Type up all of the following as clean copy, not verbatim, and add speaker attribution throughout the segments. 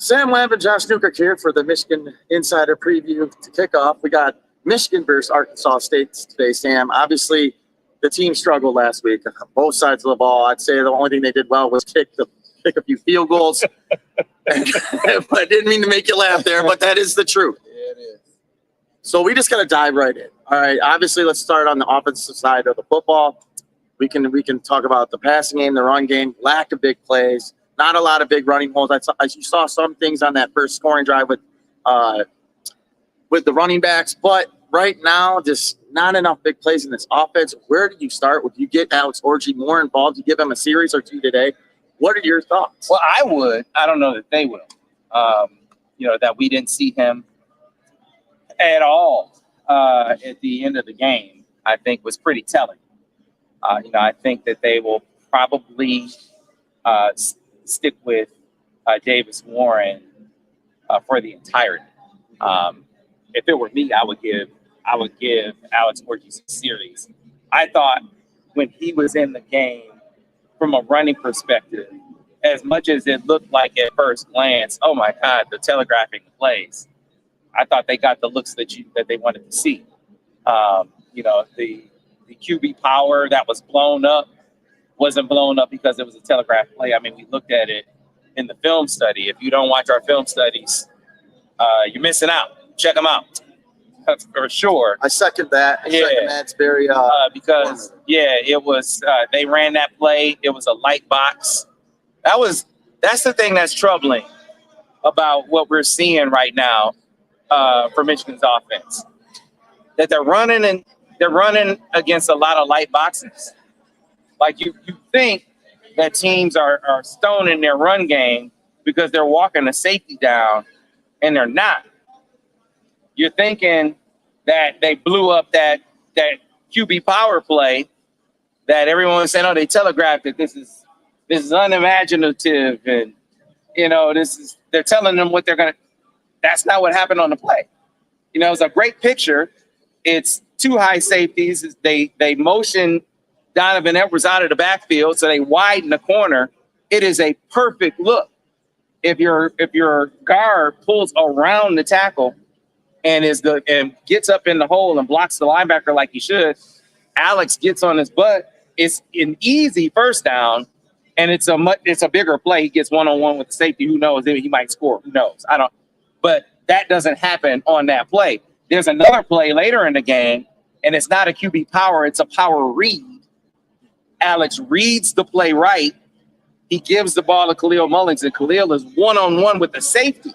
Speaker 1: Sam Webb and Josh Newkirk here for the Michigan Insider Preview to kick off. We got Michigan versus Arkansas State today, Sam. Obviously, the team struggled last week on both sides of the ball. I'd say the only thing they did well was kick a few field goals. I didn't mean to make you laugh there, but that is the truth.
Speaker 2: Yeah, it is.
Speaker 1: So we just got to dive right in. All right, obviously, let's start on the offensive side of the football. We can talk about the passing game, the run game, lack of big plays. Not a lot of big running holes. You saw some things on that first scoring drive with the running backs, but right now, just not enough big plays in this offense. Where do you start? Would you get Alex Orji more involved? You give him a series or two today? What are your thoughts?
Speaker 2: Well, I would. I don't know that they will. That we didn't see him at all at the end of the game, I think was pretty telling. I think that they will probably stick with Davis Warren for the entirety. If it were me, I would give Alex Orji a series. I thought when he was in the game, from a running perspective, as much as it looked like at first glance, oh my God, the telegraphing plays, I thought they got the looks that they wanted to see. The QB power that was blown up wasn't blown up because it was a telegraph play. I mean, we looked at it in the film study. If you don't watch our film studies, you're missing out. Check them out. For sure.
Speaker 1: I second that. It's very
Speaker 2: because it was they ran that play. It was a light box. That's the thing that's troubling about what we're seeing right now for Michigan's offense. That they're running against a lot of light boxes. Like you think that teams are stoning their run game because they're walking the safety down, and they're not. You're thinking that they blew up that QB power play that everyone was saying, oh, they telegraphed it. This is unimaginative, and they're telling them what they're gonna. That's not what happened on the play. It's a great picture. It's two high safeties. They motion Donovan Edwards out of the backfield, so they widen the corner. It is a perfect look. If your guard pulls around the tackle and gets up in the hole and blocks the linebacker like he should, Alex gets on his butt. It's an easy first down, and it's a bigger play. He gets one-on-one with the safety. Who knows? He might score. Who knows? I don't. But that doesn't happen on that play. There's another play later in the game, and it's not a QB power. It's a power read. Alex reads the play right. He gives the ball to Khalil Mullins, and Khalil is one-on-one with the safety.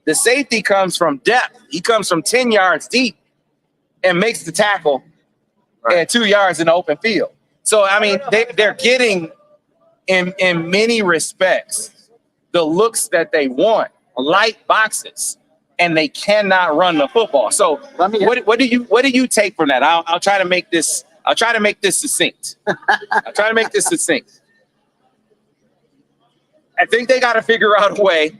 Speaker 2: The safety comes from depth. He comes from 10 yards deep and makes the tackle at 2 yards in the open field. So, I mean, they're getting, in many respects, the looks that they want, light boxes, and they cannot run the football. So, what do you take from that? I'll try to make this. I'll try to make this succinct. I think they got to figure out a way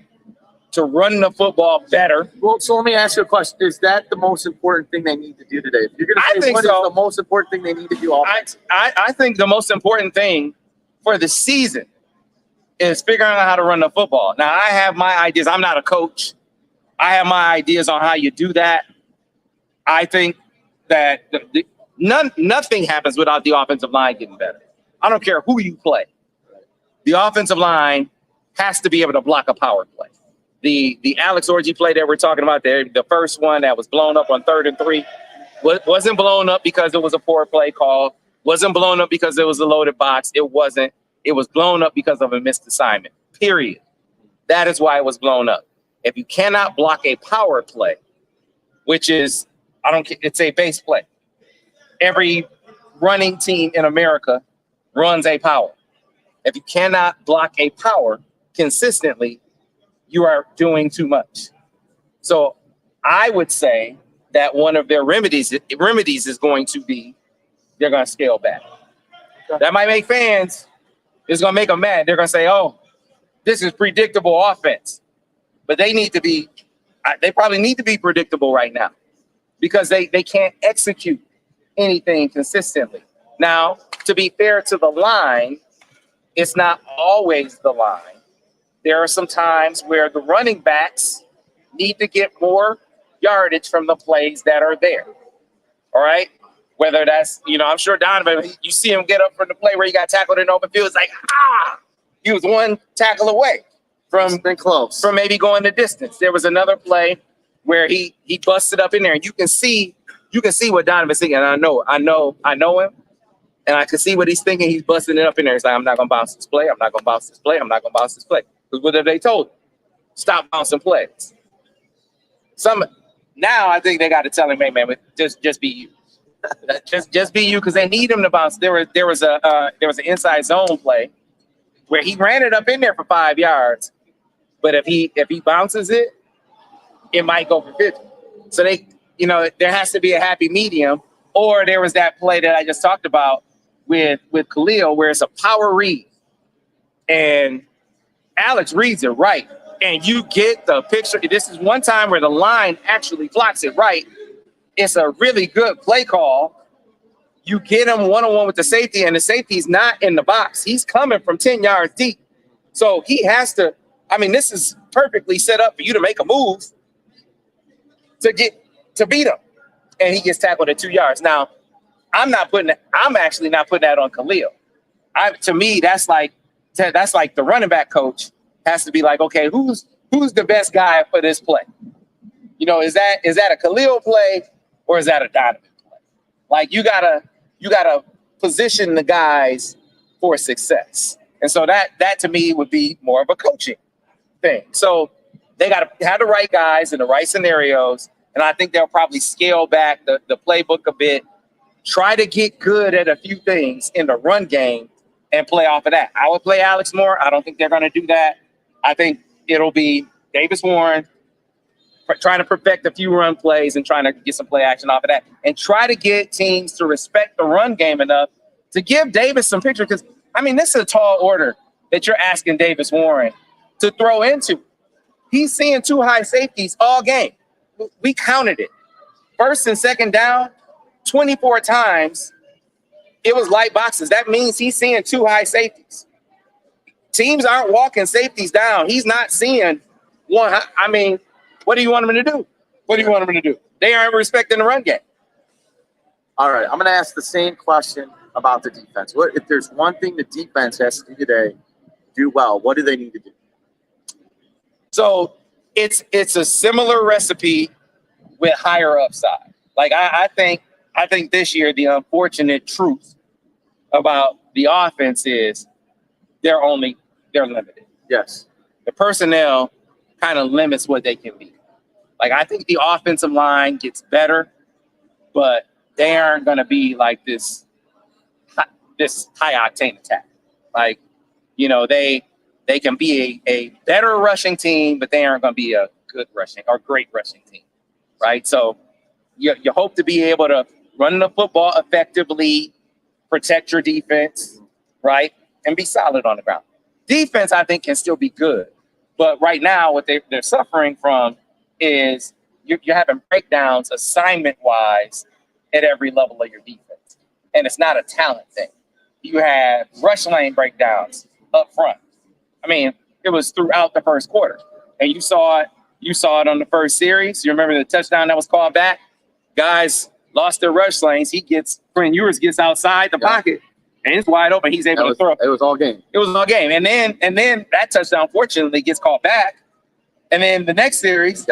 Speaker 2: to run the football better.
Speaker 1: Well, so let me ask you a question. Is that the most important thing they need to do today? If you're going to say what is the most important thing they need to do
Speaker 2: I think the most important thing for the season is figuring out how to run the football. Now, I have my ideas. I'm not a coach. I have my ideas on how you do that. I think that nothing happens without the offensive line getting better. I don't care who you play. The offensive line has to be able to block a power play. The Alex Orji play that we're talking about there, the first one that was blown up on 3rd and 3, wasn't blown up because it was a poor play call. Wasn't blown up because it was a loaded box. It wasn't. It was blown up because of a missed assignment, period. That is why it was blown up. If you cannot block a power play, which is, it's a base play. Every running team in America runs a power. If you cannot block a power consistently, you are doing too much. So I would say that one of their remedies is going to be they're going to scale back. That might make fans, it's going to make them mad. They're going to say, oh, this is predictable offense. But they probably need to be predictable right now because they can't execute anything consistently. Now, to be fair to the line, it's not always the line. there are some times where the running backs need to get more yardage from the plays that are there. All right. Whether that's, I'm sure Donovan, you see him get up from the play where he got tackled in open field. It's like, he was one tackle away from maybe going the distance. There was another play where he busted up in there, and you can see what Donovan's thinking. And I know him, and I can see what he's thinking. He's busting it up in there. He's like, I'm not gonna bounce this play. I'm not gonna bounce this play. I'm not gonna bounce this play. Because what have they told him? Stop bouncing plays. Now I think they got to tell him, hey man, just be you. just be you, because they need him to bounce. There was an inside zone play where he ran it up in there for 5 yards, but if he bounces it, it might go for 50. So there has to be a happy medium. Or there was that play that I just talked about with Khalil, where it's a power read, and Alex reads it right, and you get the picture. This is one time where the line actually blocks it right. It's a really good play call. You get him one-on-one with the safety, and the safety's not in the box. He's coming from 10 yards deep. So he has to, this is perfectly set up for you to make a move to beat him. And he gets tackled at 2 yards. Now, I'm actually not putting that on Khalil. To me, that's like the running back coach has to be like, okay, who's the best guy for this play? Is that a Khalil play or is that a Donovan play? Like you gotta position the guys for success. And so that to me would be more of a coaching thing. So they gotta have the right guys in the right scenarios. And I think they'll probably scale back the playbook a bit, try to get good at a few things in the run game and play off of that. I would play Alex more. I don't think they're going to do that. I think it'll be Davis Warren trying to perfect a few run plays and trying to get some play action off of that and try to get teams to respect the run game enough to give Davis some picture. Because, this is a tall order that you're asking Davis Warren to throw into. He's seeing 2 high safeties all game. We counted it. First and second down, 24 times, it was light boxes. That means he's seeing 2 high safeties. Teams aren't walking safeties down. He's not seeing one. What do you want him to do? What do you want him to do? They aren't respecting the run game.
Speaker 1: All right, I'm going to ask the same question about the defense. If there's one thing the defense has to do today, do well, what do they need to do?
Speaker 2: So it's a similar recipe with higher upside. Like I think this year the unfortunate truth about the offense is they're limited.
Speaker 1: Yes.
Speaker 2: The personnel kind of limits what they can be. Like I think the offensive line gets better, but they aren't going to be like this high octane attack. Like, they can be a better rushing team, but they aren't going to be a good rushing or great rushing team, right? So you hope to be able to run the football effectively, protect your defense, right, and be solid on the ground. Defense, I think, can still be good, but right now what they're suffering from is you're having breakdowns assignment-wise at every level of your defense, and it's not a talent thing. You have rush lane breakdowns up front. It was throughout the first quarter, and you saw it on the first series. You remember the touchdown that was called back? Guys lost their rush lanes. Quinn Ewers gets outside the pocket, and it's wide open. He's able to throw.
Speaker 1: It was all game.
Speaker 2: It was all game, and then that touchdown fortunately gets called back, and then the next series,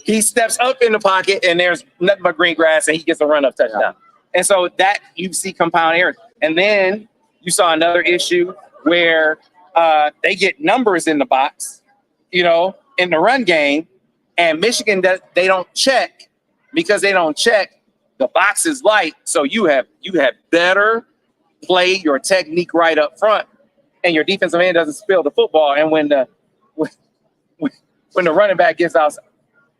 Speaker 2: he steps up in the pocket, and there's nothing but green grass, and he gets a run-up touchdown. Yeah. And so that you see compound errors, and then you saw another issue where they get numbers in the box, in the run game, and Michigan they don't check because they don't check. The box is light, so you have better play your technique right up front, and your defensive end doesn't spill the football. And when the running back gets out,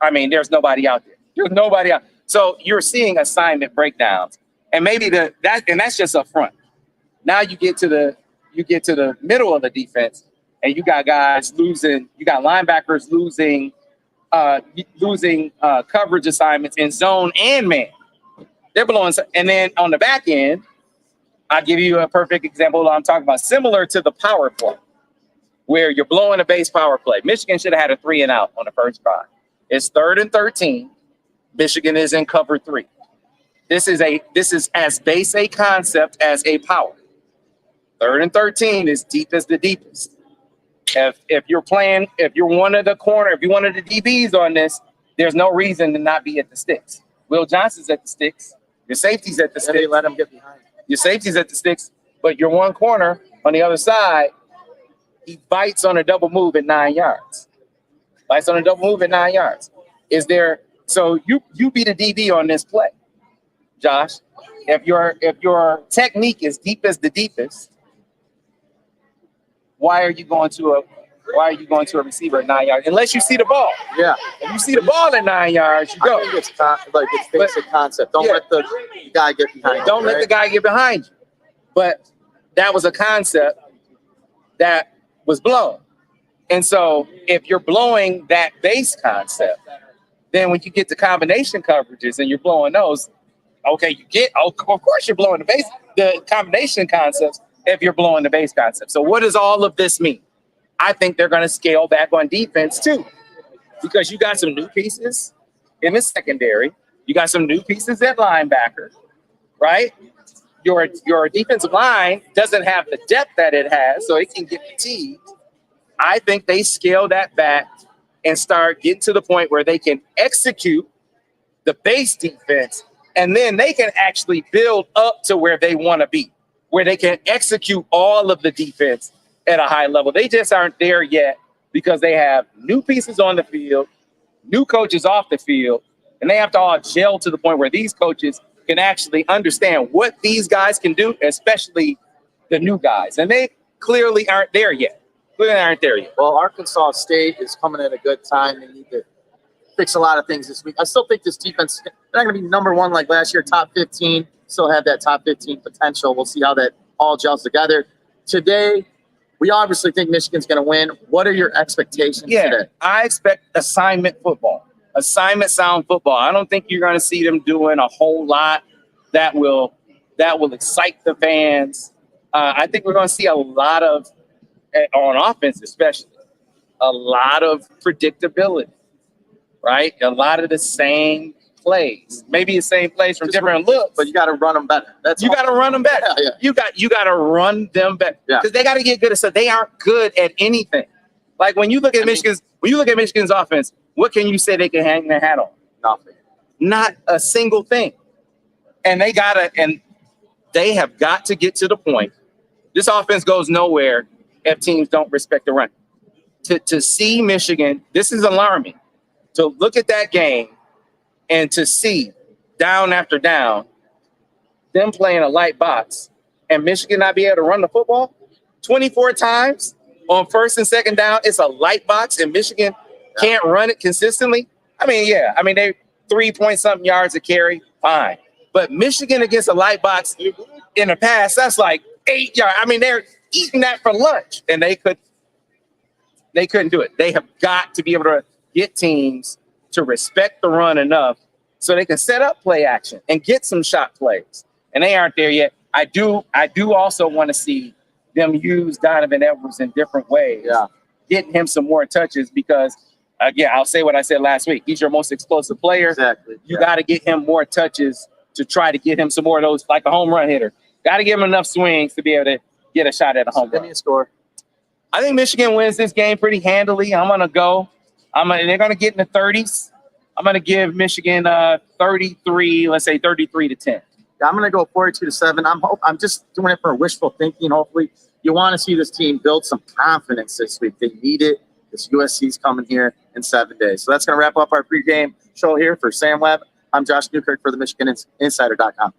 Speaker 2: there's nobody out there. There's nobody out. So you're seeing assignment breakdowns, and maybe that's just up front. Now you get to the middle of the defense, and you got guys losing. You got linebackers losing coverage assignments in zone and man. They're blowing. And then on the back end, I'll give you a perfect example of what I'm talking about, similar to the power play. where you're blowing a base power play. Michigan should have had a 3-and-out on the first drive. It's 3rd and 13. Michigan is in cover 3. This is as base a concept as a power. 3rd and 13 is deep as the deepest. If you're one of the DBs on this, there's no reason to not be at the sticks. Will Johnson's at the sticks. Your safety's at the sticks.
Speaker 1: They let him get behind.
Speaker 2: Your safety's at the sticks, but your one corner on the other side, he bites on a double move at 9 yards. Is there? So you be the DB on this play, Josh. If your technique is deep as the deepest, why are you going to a receiver at 9 yards? Unless you see the ball.
Speaker 1: Yeah.
Speaker 2: If you see the ball at 9 yards, you go.
Speaker 1: I think it's basic concept. Don't let the guy get behind you.
Speaker 2: Don't let the guy get behind you. But that was a concept that was blown. And so if you're blowing that base concept, then when you get to combination coverages and you're blowing those, okay, of course you're blowing the combination concepts if you're blowing the base concept. So what does all of this mean? I think they're going to scale back on defense too, because you got some new pieces in the secondary. You got some new pieces at linebacker, right? Your defensive line doesn't have the depth that it has, so it can get fatigued. I think they scale that back and start getting to the point where they can execute the base defense, and then they can actually build up to where they want to be, where they can execute all of the defense at a high level. They just aren't there yet because they have new pieces on the field, new coaches off the field, and they have to all gel to the point where these coaches can actually understand what these guys can do, especially the new guys. And they clearly aren't there yet.
Speaker 1: Well, Arkansas State is coming at a good time. They need to fix a lot of things this week. I still think this defense, they're not going to be number 1 like last year, top 15. Still have that top 15 potential. We'll see how that all gels together. Today, we obviously think Michigan's going to win. What are your expectations today?
Speaker 2: I expect assignment sound football. I don't think you're going to see them doing a whole lot that will excite the fans. I think we're going to see a lot of, on offense especially, a lot of predictability, right? A lot of the same plays, maybe the same plays from different looks,
Speaker 1: but you got to run them better.
Speaker 2: You got to run them better.
Speaker 1: Yeah.
Speaker 2: You got to run them better because they got to get good at stuff. They aren't good at anything. Like when you look at Michigan's offense, what can you say they can hang their hat on?
Speaker 1: Nothing.
Speaker 2: Not a single thing. And they have got to get to the point. This offense goes nowhere if teams don't respect the run. To see Michigan, this is alarming. To look at that game and to see down after down them playing a light box and Michigan not be able to run the football 24 times on 1st and 2nd down, it's a light box and Michigan can't run it consistently. They 3-point-something yards a carry, fine. But Michigan against a light box in the past, that's like 8 yards. They're eating that for lunch, and they couldn't do it. They have got to be able to get teams to respect the run enough so they can set up play action and get some shot plays. And they aren't there yet. I do also want to see them use Donovan Edwards in different ways, getting him some more touches because, again, I'll say what I said last week. He's your most explosive player.
Speaker 1: Exactly.
Speaker 2: You got to get him more touches to try to get him some more of those, like a home run hitter. Got to give him enough swings to be able to get a shot at a home run.
Speaker 1: Give me a score.
Speaker 2: I think Michigan wins this game pretty handily. I'm going to go. They're going to get in the 30s. I'm going to give Michigan 33, let's say 33-10.
Speaker 1: I'm going to go 42-7. I'm just doing it for wishful thinking. Hopefully, you want to see this team build some confidence this week. They need it. This USC's coming here in 7 days. So that's going to wrap up our pregame show here for Sam Webb. I'm Josh Newkirk for the MichiganInsider.com.